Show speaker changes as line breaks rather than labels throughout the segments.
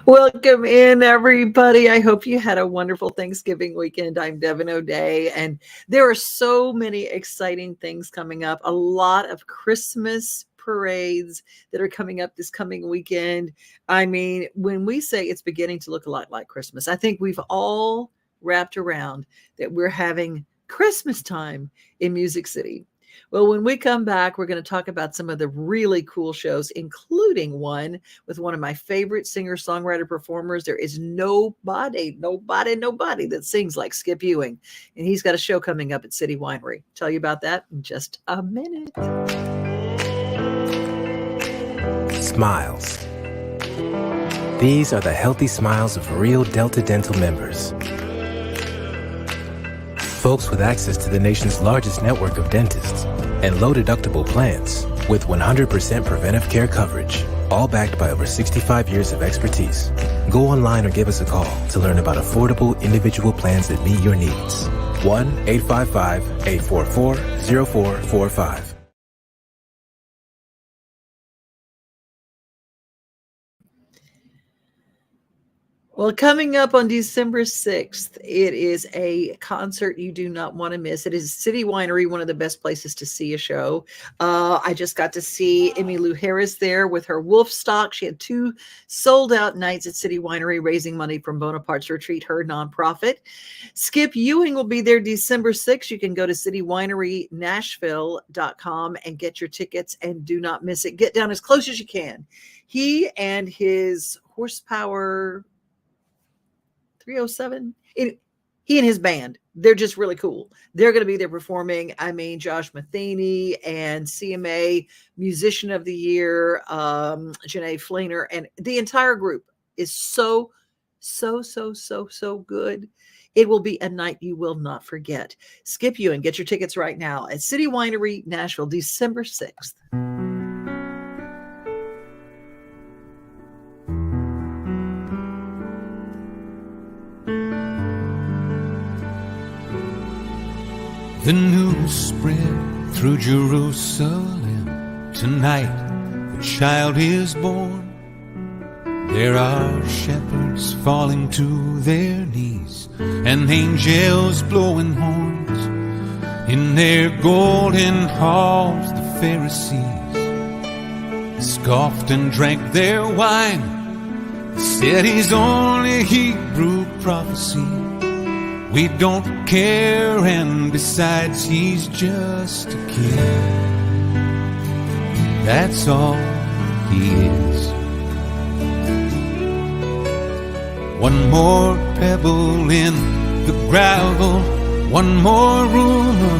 Welcome in, everybody. I hope you had a wonderful Thanksgiving weekend. I'm Devin O'Day, and there are so many exciting things coming up. A lot of Christmas parades that are coming up this coming weekend. I mean, when we say it's beginning to look a lot like Christmas, I think we've all wrapped around that we're having Christmas time in Music City. Well, when we come back, we're going to talk about some of the really cool shows, including one with one of my favorite singer-songwriter performers. There is nobody that sings like Skip Ewing. And he's got a show coming up at City Winery. Tell you about that in just a minute.
Smiles. These are the healthy smiles of real Delta Dental members. Folks with access to the nation's largest network of dentists and low-deductible plans with 100% preventive care coverage, all backed by over 65 years of expertise. Go online or give us a call to learn about affordable individual plans that meet your needs. 1-855-844-0445.
Well, coming up on December 6th, it is a concert you do not want to miss. It is City Winery, one of the best places to see a show. I just got to see Emmylou Harris there with her Wolf Stock. She had 2 sold-out nights at City Winery, raising money from Bonaparte's Retreat, her nonprofit. Skip Ewing will be there December 6th. You can go to citywinarynashville.com and get your tickets, and do not miss it. Get down as close as you can. He and his Horsepower 307. He and his band, they're just really cool. They're going to be there performing. I mean, Josh Matheny and CMA Musician of the Year, Janae Fleener, and the entire group is so good. It will be a night you will not forget. Skip you and get your tickets right now at City Winery, Nashville, December 6th.
The news spread through Jerusalem. Tonight, a child is born. There are shepherds falling to their knees, and angels blowing horns. In their golden halls, the Pharisees scoffed and drank their wine. Said he's only Hebrew prophecy. We don't care, and besides, he's just a kid. That's all he is. One more pebble in the gravel, one more rumor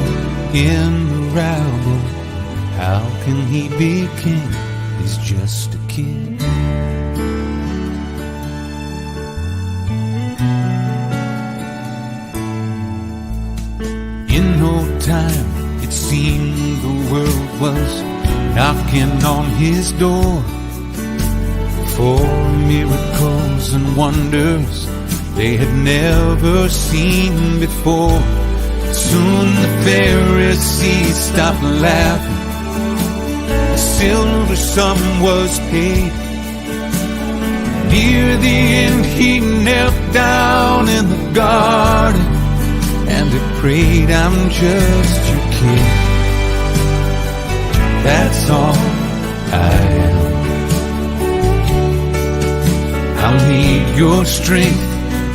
in the rabble. How can he be king? He's just a kid. In no time, it seemed the world was knocking on his door for miracles and wonders they had never seen before. Soon the Pharisees stopped laughing. The silver sum was paid. Near the end, he knelt down in the garden and he prayed, I'm just your kid. That's all I am. I'll need your strength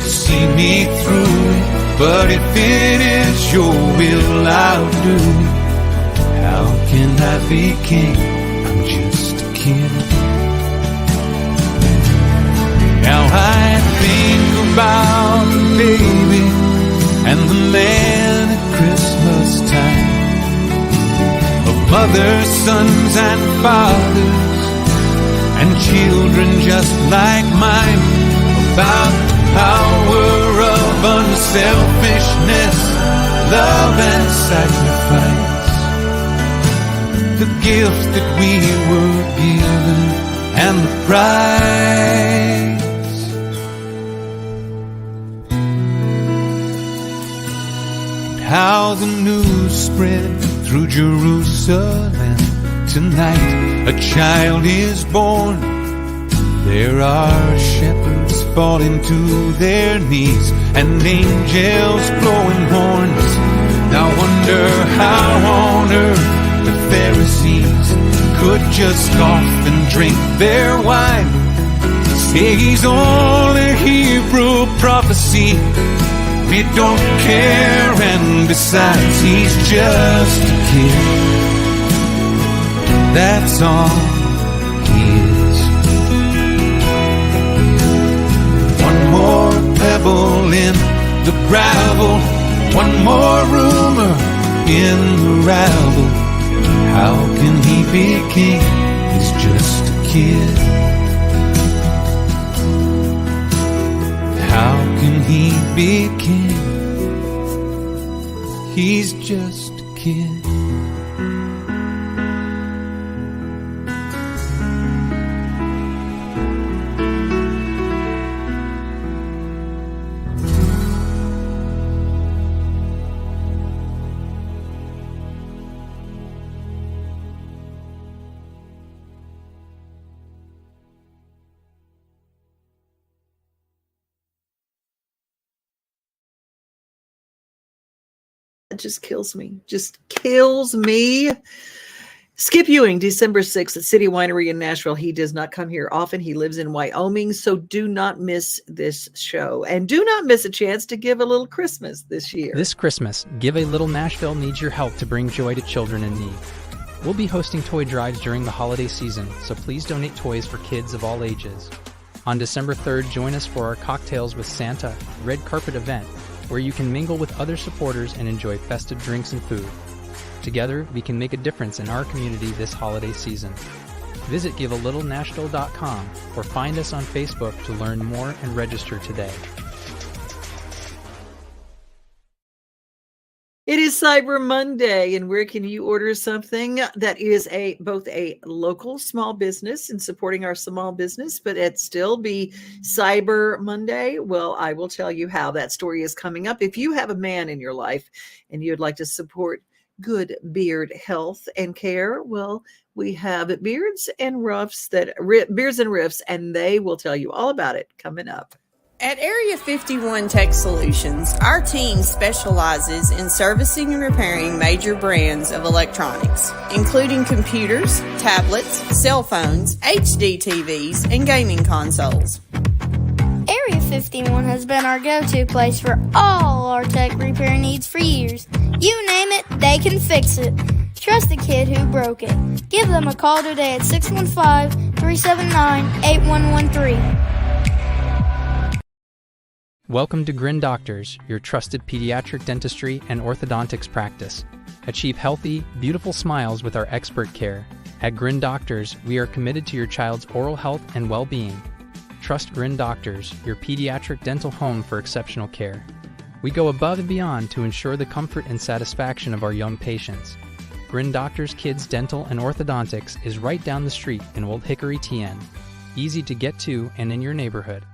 to see me through it, but if it is your will, I'll do it. How can I be king? I'm just a kid. Now I think about the baby and the man at Christmas time, of mothers, sons, and fathers, and children just like mine, about the power of unselfishness, love, and sacrifice, the gift that we were given, and the price. How the news spread through Jerusalem. Tonight a child is born. There are shepherds falling to their knees and angels blowing horns. Now wonder how on earth the Pharisees could just scoff and drink their wine. Say he's only a Hebrew prophecy. We don't care, and besides, he's just a kid. That's all he is. One more pebble in the gravel, one more rumor in the rabble. How can he be king? He's just a kid. How can he be king? He's just a kid.
It just kills me. Just kills me. Skip Ewing, December 6th at City Winery in Nashville. He does not come here often. He lives in Wyoming, so do not miss this show. And do not miss a chance to give a little Christmas this year.
This Christmas, Give a Little Nashville needs your help to bring joy to children in need. We'll be hosting toy drives during the holiday season, so please donate toys for kids of all ages. On December 3rd, join us for our Cocktails with Santa red carpet event, where you can mingle with other supporters and enjoy festive drinks and food. Together, we can make a difference in our community this holiday season. Visit givealittle.nashville.com or find us on Facebook to learn more and register today.
It is Cyber Monday, and where can you order something that is both a local small business and supporting our small business, but it still be Cyber Monday? Well, I will tell you how. That story is coming up. If you have a man in your life and you'd like to support good beard health and care, well, we have Beards and Riffs, and they will tell you all about it coming up.
At Area 51 Tech Solutions, our team specializes in servicing and repairing major brands of electronics, including computers, tablets, cell phones, HD TVs, and gaming consoles.
Area 51 has been our go-to place for all our tech repair needs for years. You name it, they can fix it. Trust the kid who broke it. Give them a call today at 615-379-8113.
Welcome to Grin Doctors, your trusted pediatric dentistry and orthodontics practice. Achieve healthy, beautiful smiles with our expert care. At Grin Doctors, we are committed to your child's oral health and well-being. Trust Grin Doctors, your pediatric dental home for exceptional care. We go above and beyond to ensure the comfort and satisfaction of our young patients. Grin Doctors Kids Dental and Orthodontics is right down the street in Old Hickory, TN. Easy to get to and in your neighborhood.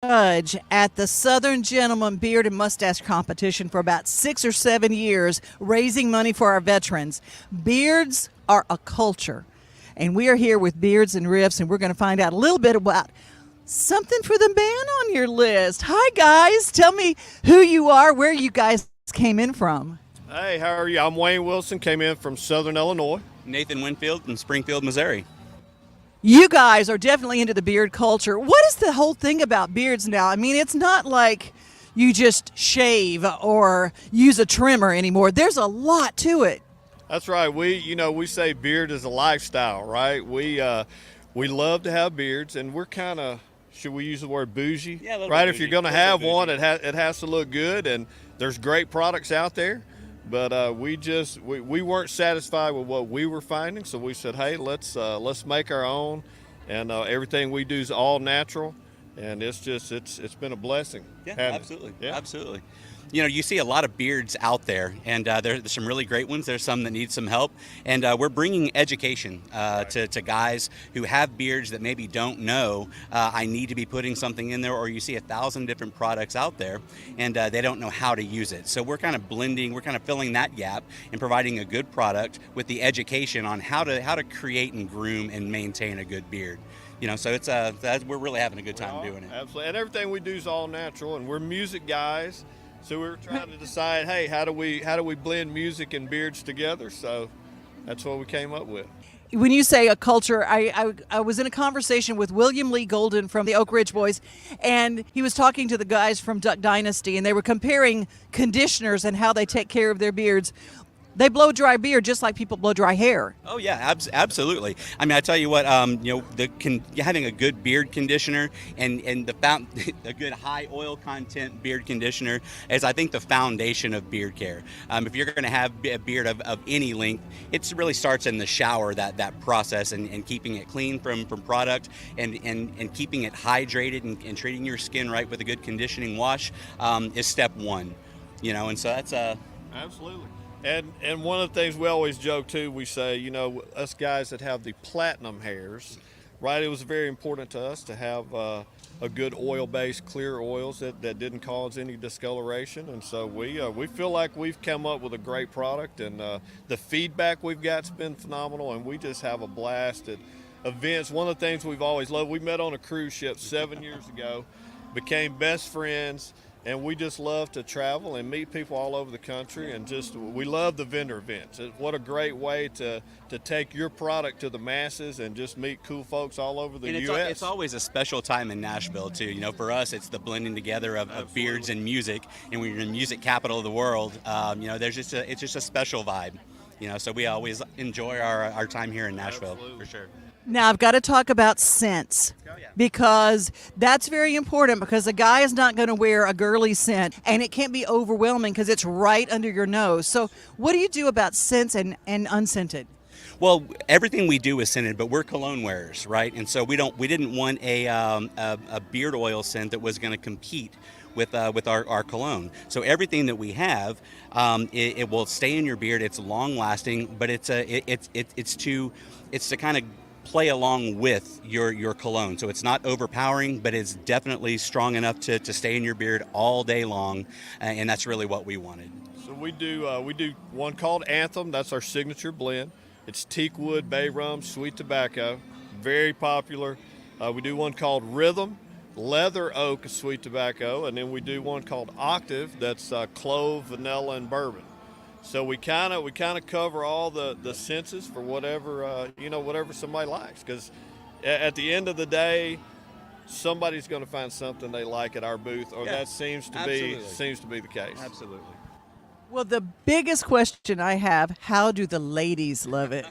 Judge at the Southern Gentleman Beard and Mustache Competition for about 6 or 7 years, raising money for our veterans. Beards are a culture, and we are here with Beards and Riffs, and we're going to find out a little bit about something for the man on your list. Hi, guys. Tell me who you are, where you guys came in from.
Hey, how are you? I'm Wayne Wilson, came in from Southern Illinois.
Nathan Winfield in Springfield, Missouri.
You guys are definitely into the beard culture. What is the whole thing about beards now? I mean, it's not like you just shave or use a trimmer anymore. There's a lot to it.
That's right. We say beard is a lifestyle, right? We love to have beards, and we're kind of, should we use the word bougie?
Yeah,
right.
Bougie.
If you're going to have one, it has to look good, and there's great products out there. But we weren't satisfied with what we were finding, so we said, hey, let's make our own, and everything we do is all natural. and it's been a blessing.
Yeah,
having it.
absolutely.
Yeah.
Absolutely. You know, you see a lot of beards out there, and there's some really great ones. There's some that need some help, and we're bringing education to guys who have beards that maybe don't know I need to be putting something in there, or you see 1,000 different products out there, and they don't know how to use it. So we're kind of blending, we're kind of filling that gap and providing a good product with the education on how to create and groom and maintain a good beard. You know, so it's we're really having a good time doing it.
Absolutely, and everything we do is all natural, and we're music guys. So we were trying to decide, hey, how do we blend music and beards together? So that's what we came up with.
When you say a culture, I was in a conversation with William Lee Golden from the Oak Ridge Boys, and he was talking to the guys from Duck Dynasty, and they were comparing conditioners and how they take care of their beards. They blow dry beard just like people blow dry hair.
Oh yeah, absolutely. I mean, I tell you what, you know, having a good beard conditioner and a good high oil content beard conditioner is, I think, the foundation of beard care. If you're going to have a beard of any length, it really starts in the shower, that process, and keeping it clean from product and keeping it hydrated and treating your skin right with a good conditioning wash is step one. You know, and so that's
Absolutely. And one of the things we always joke too, we say, you know, us guys that have the platinum hairs, right? It was very important to us to have a good oil-based, clear oils that didn't cause any discoloration, and so we feel like we've come up with a great product, and the feedback we've got's been phenomenal, and we just have a blast at events. One of the things we've always loved, we met on a cruise ship 7 years ago, became best friends. And we just love to travel and meet people all over the country, and we love the vendor events. What a great way to take your product to the masses and just meet cool folks all over the U.S.
It's always a special time in Nashville too. You know, for us, it's the blending together of beards and music, and we're in the music capital of the world. You know, it's just a special vibe. You know, so we always enjoy our time here in Nashville.
Absolutely.
For sure.
Now, I've got to talk about scents, because that's very important, because a guy is not going to wear a girly scent, and it can't be overwhelming because it's right under your nose. So what do you do about scents and unscented?
Well, everything we do is scented, but we're cologne wearers, right? And so we didn't want a beard oil scent that was going to compete with our cologne. So everything that we have, it will stay in your beard. It's long lasting, but it's to kind of play along with your cologne. So it's not overpowering, but it's definitely strong enough to stay in your beard all day long, and that's really what we wanted.
So we do one called Anthem. That's our signature blend. It's teak wood, bay rum, sweet tobacco, very popular. We do one called Rhythm, leather oak, sweet tobacco, and then we do one called Octave. That's clove, vanilla, and bourbon. So we kind of cover all the senses for whatever whatever somebody likes, because at the end of the day, somebody's going to find something they like at our booth, or that seems to be the case.
Absolutely.
Well, the biggest question I have: how do the ladies love it?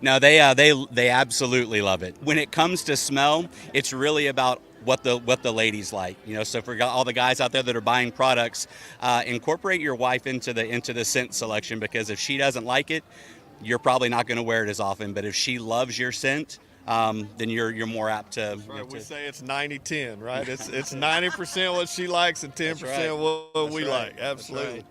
No, they absolutely love it. When it comes to smell, it's really about what the ladies like, you know. So for all the guys out there that are buying products, incorporate your wife into the scent selection, because if she doesn't like it, you're probably not going to wear it as often. But if she loves your scent, then you're more apt to.
That's right. We say it's 90-10, right? It's 90% what she likes and 10% what we like. Absolutely.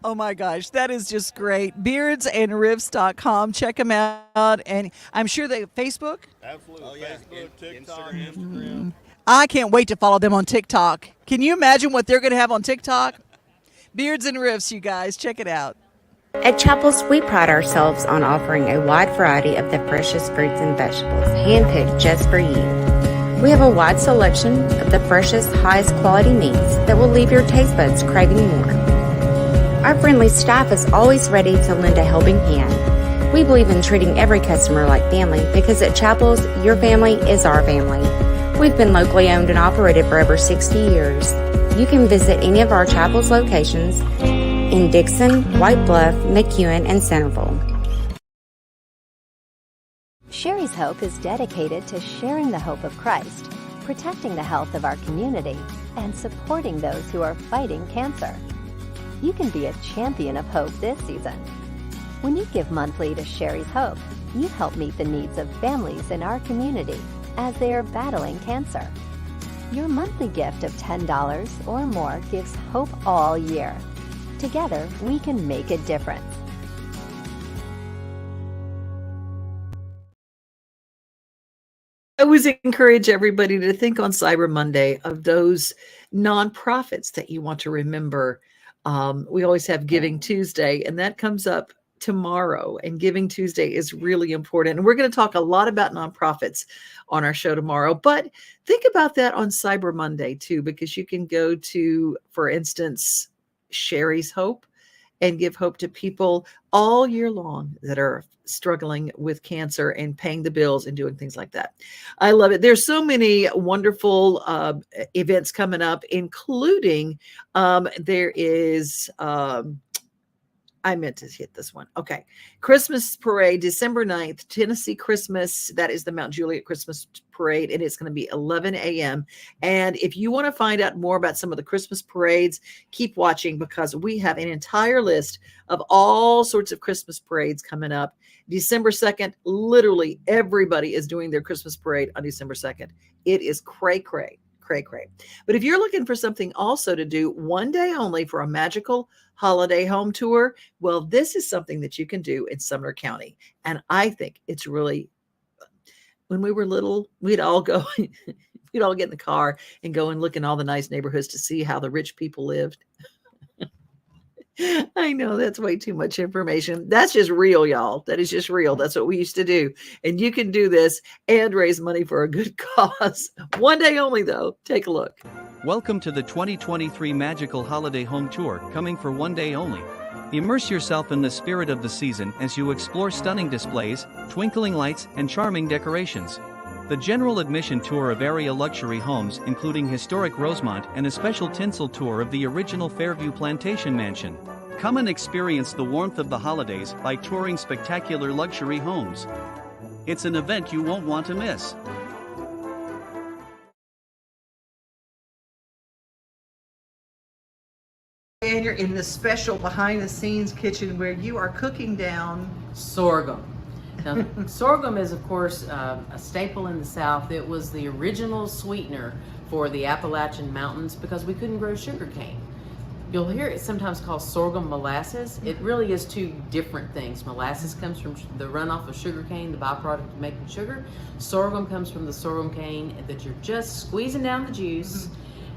Oh my gosh, that is just great. Beardsandriffs.com. Check them out. And I'm sure they Facebook.
Absolutely.
Oh, yeah.
Facebook, TikTok, Instagram.
I can't wait to follow them on TikTok. Can you imagine what they're going to have on TikTok? Beards and Riffs, you guys. Check it out.
At Chapels, we pride ourselves on offering a wide variety of the freshest fruits and vegetables, handpicked just for you. We have a wide selection of the freshest, highest quality meats that will leave your taste buds craving more. Our friendly staff is always ready to lend a helping hand. We believe in treating every customer like family, because at Chapels, your family is our family. We've been locally owned and operated for over 60 years. You can visit any of our Chapels locations in Dixon, White Bluff, McEwen, and Centerville.
Sherry's Hope is dedicated to sharing the hope of Christ, protecting the health of our community, and supporting those who are fighting cancer. You can be a champion of hope this season. When you give monthly to Sherry's Hope, you help meet the needs of families in our community as they are battling cancer. Your monthly gift of $10 or more gives hope all year. Together, we can make a difference.
I always encourage everybody to think on Cyber Monday of those nonprofits that you want to remember. We always have Giving Tuesday, and that comes up tomorrow. And Giving Tuesday is really important. And we're going to talk a lot about nonprofits on our show tomorrow. But think about that on Cyber Monday, too, because you can go to, for instance, Sherry's Hope and give hope to people all year long that are struggling with cancer and paying the bills and doing things like that. I love it. There's so many wonderful events coming up, including there is I meant to hit this one. Okay. Christmas Parade, December 9th, Tennessee Christmas. That is the Mount Juliet Christmas Parade, and it's going to be 11 a.m. And if you want to find out more about some of the Christmas parades, keep watching, because we have an entire list of all sorts of Christmas parades coming up. December 2nd, literally everybody is doing their Christmas parade on December 2nd. It is cray-cray. Cray. But if you're looking for something also to do one day only for a magical holiday home tour, well, this is something that you can do in Sumner County. And I think it's really, when we were little, we'd all go, we'd all get in the car and go and look in all the nice neighborhoods to see how the rich people lived. I know that's way too much information. That's just real, y'all. That is just real. That's what we used to do. And you can do this and raise money for a good cause. One day only, though. Take a look.
Welcome to the 2023 Magical Holiday Home Tour, coming for one day only. Immerse yourself in the spirit of the season as you explore stunning displays, twinkling lights, and charming decorations. The general admission tour of area luxury homes, including historic Rosemont, and a special tinsel tour of the original Fairview Plantation Mansion. Come and experience the warmth of the holidays by touring spectacular luxury homes. It's an event you won't want to miss.
And you're in the special behind-the-scenes kitchen where you are cooking down
sorghum. Now, sorghum is, of course, a staple in the South. It was the original sweetener for the Appalachian Mountains because we couldn't grow sugar cane. You'll hear it sometimes called sorghum molasses. It really is two different things. Molasses comes from the runoff of sugar cane, the byproduct of making sugar. Sorghum comes from the sorghum cane that you're just squeezing down the juice,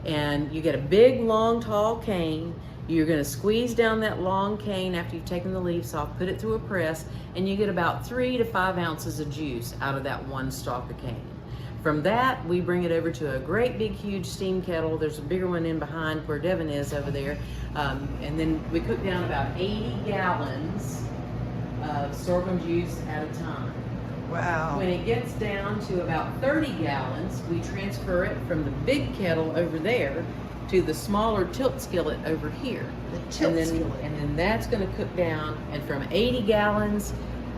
and you get a big, long, tall cane. You're going to squeeze down that long cane after you've taken the leaves off, put it through a press, and you get about 3 to 5 ounces of juice out of that one stalk of cane. From that, we bring it over to a great big huge steam kettle. There's a bigger one in behind where Devin is over there. And then we cook down about 80 gallons of sorghum juice at a time.
Wow.
When it gets down to about 30 gallons, we transfer it from the big kettle over there to the smaller tilt skillet over here. And then that's going to cook down, and from 80 gallons,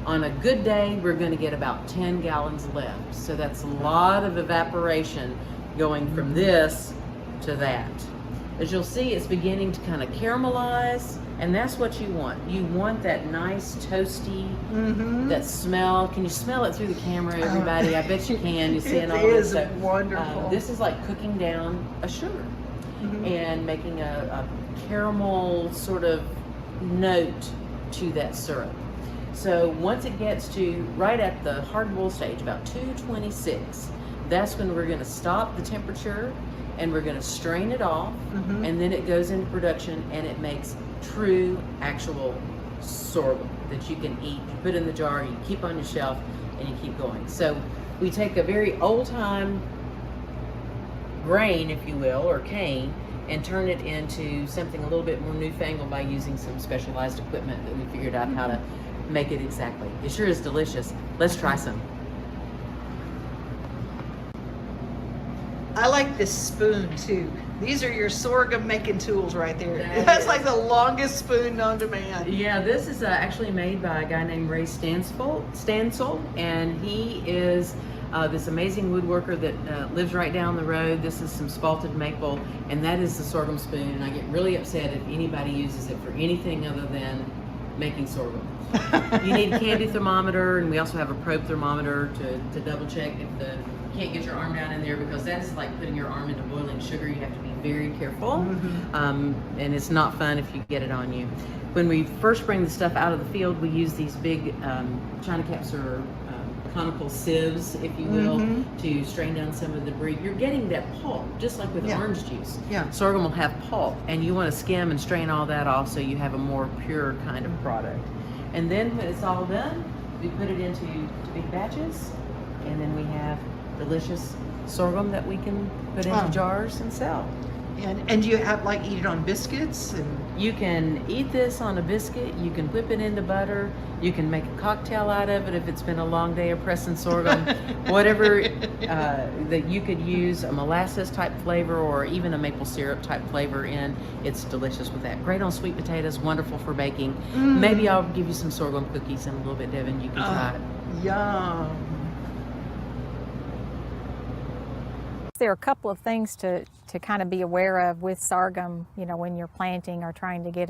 on a good day, we're going to get about 10 gallons left. So that's a lot of evaporation going from this to that. As you'll see, it's beginning to kind of caramelize, and that's what you want. You want that nice toasty, that smell. Can you smell it through the camera, everybody? I bet you can. You see it all.
It is wonderful.
This is like cooking down a sugar and making a caramel sort of note to that syrup. So once it gets to right at the hard boil stage, about 226, that's when we're going to stop the temperature and we're going to strain it off, and then it goes into production and it makes true, actual sorghum that you can eat. You put in the jar, you keep on your shelf, and you keep going. So we take a very old-time grain, if you will, or cane, and turn it into something a little bit more newfangled by using some specialized equipment that we figured out how to make it exactly. It sure is delicious. Let's try some.
I like this spoon too. These are your sorghum making tools right there. That's like the longest spoon known to man.
Yeah, this is actually made by a guy named Ray Stansel, and he is this amazing woodworker that lives right down the road. This is some spalted maple, and that is the sorghum spoon, and I get really upset if anybody uses it for anything other than making sorghum. You need a candy thermometer, and we also have a probe thermometer to double check if the can't get your arm down in there because that is like putting your arm into boiling sugar. You have to be very careful, and it's not fun if you get it on you. When we first bring the stuff out of the field, we use these big china caps or conical sieves, if you will, to strain down some of the debris. You're getting that pulp, just like with orange juice. Sorghum will have pulp, and you want to skim and strain all that off so you have a more pure kind of product. And then when it's all done, we put it into big batches, and then we have delicious sorghum that we can put into jars and sell.
And you have like eat it on biscuits? And
you can eat this on a biscuit, you can whip it into butter, you can make a cocktail out of it if it's been a long day of pressing sorghum. Whatever that you could use, a molasses type flavor or even a maple syrup type flavor in, it's delicious with that. Great on sweet potatoes, wonderful for baking. Maybe I'll give you some sorghum cookies in a little bit, Devin, you can try it.
Yum.
There are a couple of things to kind of be aware of with sorghum, you know, when you're planting or trying to get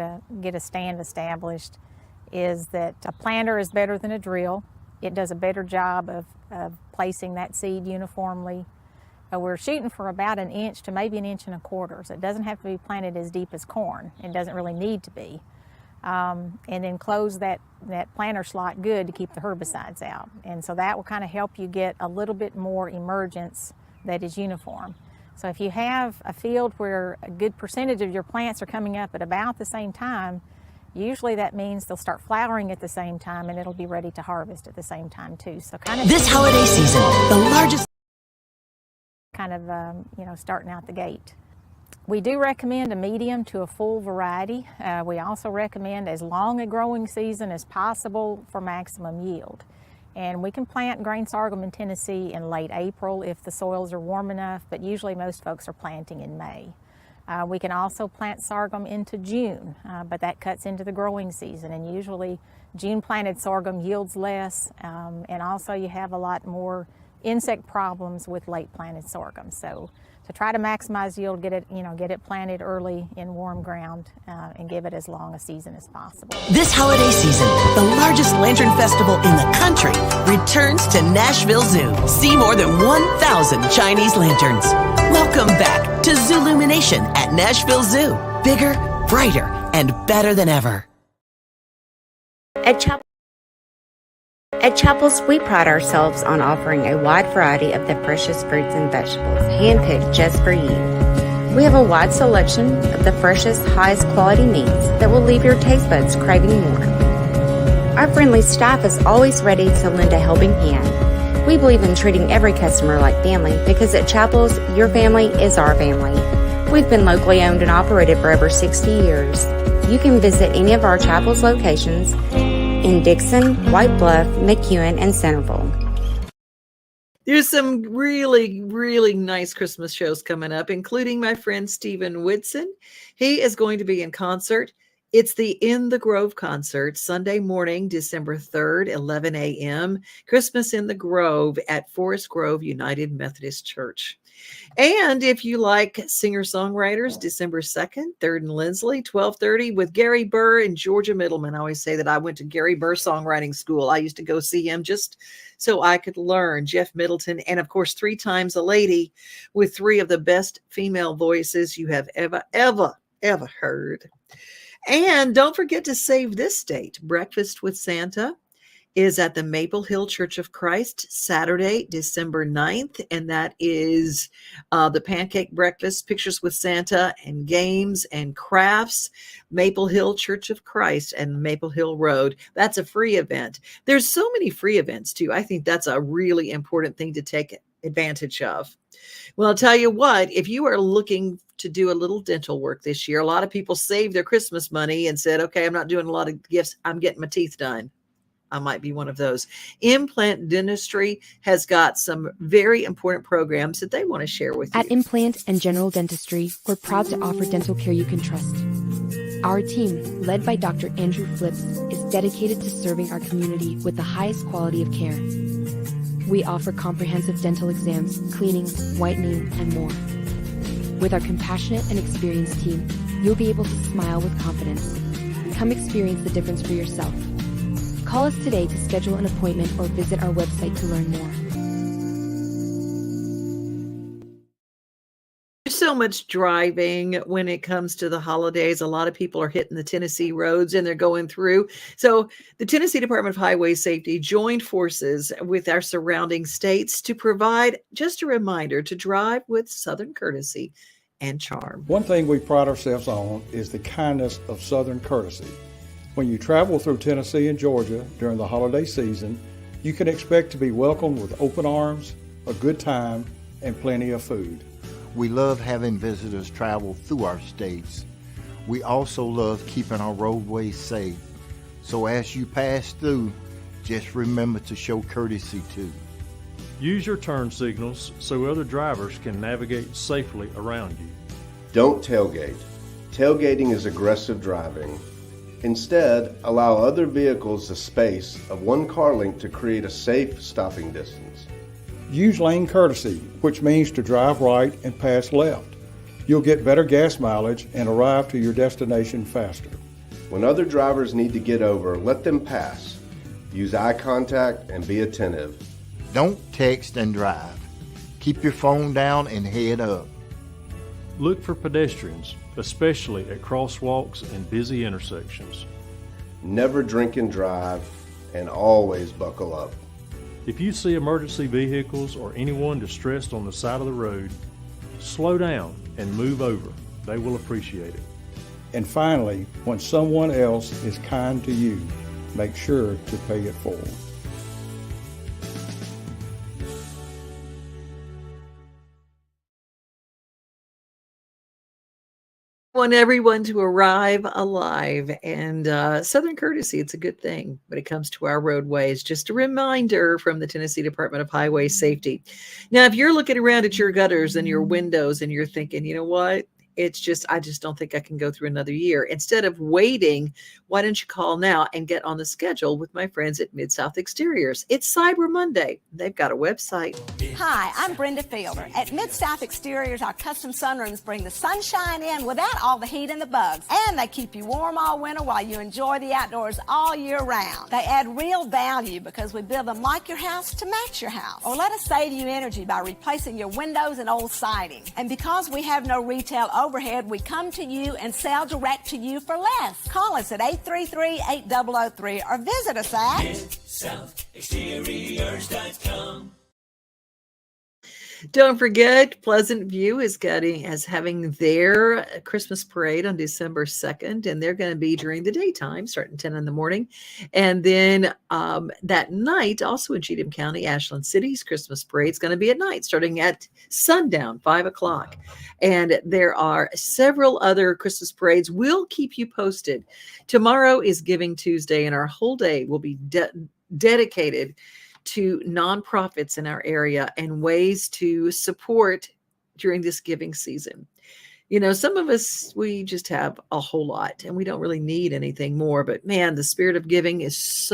a stand established, is that a planter is better than a drill. It does a better job of placing that seed uniformly. We're shooting for about 1 inch to maybe 1.25 inches, so it doesn't have to be planted as deep as corn. It doesn't really need to be. And then close that planter slot good to keep the herbicides out. And so that will kind of help you get a little bit more emergence that is uniform. So if you have a field where a good percentage of your plants are coming up at about the same time, usually that means they'll start flowering at the same time and it'll be ready to harvest at the same time too. So kind of
this holiday season, the largest
kind of you know, starting out the gate. We do recommend a medium to a full variety. We also recommend as long a growing season as possible for maximum yield. And we can plant grain sorghum in Tennessee in late April if the soils are warm enough, but usually most folks are planting in May. We can also plant sorghum into June, but that cuts into the growing season, and usually June planted sorghum yields less, and also you have a lot more insect problems with late planted sorghum. So to try to maximize yield, get it planted early in warm ground and give it as long a season as possible.
This holiday season, the largest lantern festival in the country returns to Nashville Zoo. See more than 1,000 Chinese lanterns. Welcome back to Zoolumination at Nashville Zoo. Bigger, brighter, and better than ever.
At Chapels, we pride ourselves on offering a wide variety of the freshest fruits and vegetables, handpicked just for you. We have a wide selection of the freshest, highest quality meats that will leave your taste buds craving more. Our friendly staff is always ready to lend a helping hand. We believe in treating every customer like family because at Chapels, your family is our family. We've been locally owned and operated for over 60 years. You can visit any of our Chapels locations in Dixon, White Bluff, McEwen, and Centerville.
There's some really, really nice Christmas shows coming up, including my friend Stephen Whitson. He is going to be in concert. It's the In the Grove concert, Sunday morning, December 3rd, 11 a.m., Christmas in the Grove at Forest Grove United Methodist Church. And if you like singer-songwriters, December 2nd, 3rd and Lindsley, 12:30 with Gary Burr and Georgia Middleman. I always say that I went to Gary Burr Songwriting School. I used to go see him just so I could learn. Jeff Middleton, and of course, 3 Times a Lady with 3 of the best female voices you have ever heard. And don't forget to save this date. Breakfast with Santa is at the Maple Hill Church of Christ, Saturday, December 9th. And that is the pancake breakfast, pictures with Santa, and games and crafts. Maple Hill Church of Christ and Maple Hill Road. That's a free event. There's so many free events too. I think that's a really important thing to take advantage of. Well, I'll tell you what, if you are looking to do a little dental work this year, a lot of people saved their Christmas money and said, okay, I'm not doing a lot of gifts. I'm getting my teeth done. I might be one of those. Implant Dentistry has got some very important programs that they want to share with you.
At Implant and General Dentistry, we're proud to offer dental care you can trust. Our team, led by Dr. Andrew Flips, is dedicated to serving our community with the highest quality of care. We offer comprehensive dental exams, cleaning, whitening, and more. With our compassionate and experienced team, you'll be able to smile with confidence. Come experience the difference for yourself. Call us today to schedule an appointment or visit our website to learn more.
much driving when it comes to the holidays. A lot of people are hitting the Tennessee roads and they're going through. So the Tennessee Department of Highway Safety joined forces with our surrounding states to provide just a reminder to drive with Southern courtesy and charm.
One thing we pride ourselves on is the kindness of Southern courtesy. When you travel through Tennessee and Georgia during the holiday season, you can expect to be welcomed with open arms, a good time, and plenty of food.
We love having visitors travel through our states. We also love keeping our roadways safe. So as you pass through, just remember to show courtesy too.
Use your turn signals so other drivers can navigate safely around you.
Don't tailgate. Tailgating is aggressive driving. Instead, allow other vehicles the space of one car length to create a safe stopping distance.
Use lane courtesy, which means to drive right and pass left. You'll get better gas mileage and arrive to your destination faster.
When other drivers need to get over, let them pass. Use eye contact and be attentive.
Don't text and drive. Keep your phone down and head up.
Look for pedestrians, especially at crosswalks and busy intersections.
Never drink and drive, and always buckle up.
If you see emergency vehicles or anyone distressed on the side of the road, slow down and move over. They will appreciate it.
And finally, when someone else is kind to you, make sure to pay it forward.
Want everyone to arrive alive, and Southern courtesy, it's a good thing when it comes to our roadways. Just a reminder from the Tennessee Department of Highway Safety. Now, if you're looking around at your gutters and your windows and you're thinking, you know what? I just don't think I can go through another year. Instead of waiting, why don't you call now and get on the schedule with my friends at Mid-South Exteriors? It's Cyber Monday. They've got a website.
Hi, I'm Brenda Fielder. At Mid-South Exteriors, our custom sunrooms bring the sunshine in without all the heat and the bugs. And they keep you warm all winter while you enjoy the outdoors all year round. They add real value because we build them like your house to match your house. Or let us save you energy by replacing your windows and old siding. And because we have no retail overhead, we come to you and sell direct to you for less. Call us at 833-8003 or visit us at MidSouthExteriors.com.
Don't forget, Pleasant View is having their Christmas parade on December 2nd, and they're going to be during the daytime, starting 10 in the morning. And then that night, also in Cheatham County, Ashland City's Christmas parade is going to be at night, starting at sundown, 5 o'clock. And there are several other Christmas parades. We'll keep you posted. Tomorrow is Giving Tuesday, and our whole day will be dedicated to nonprofits in our area and ways to support during this giving season. You know, some of us, we just have a whole lot and we don't really need anything more, but man, the spirit of giving is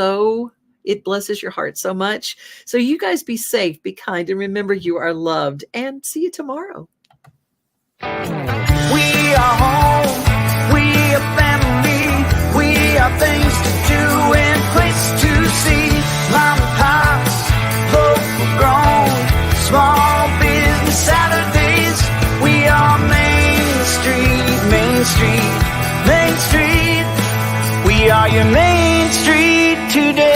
it blesses your heart so much. So you guys be safe, be kind, and remember you are loved, and see you tomorrow.
We are home, we are family, we are things to do and place to see. Mom and pops, local grown, small business Saturdays. We are Main Street, Main Street, Main Street. We are your Main Street today.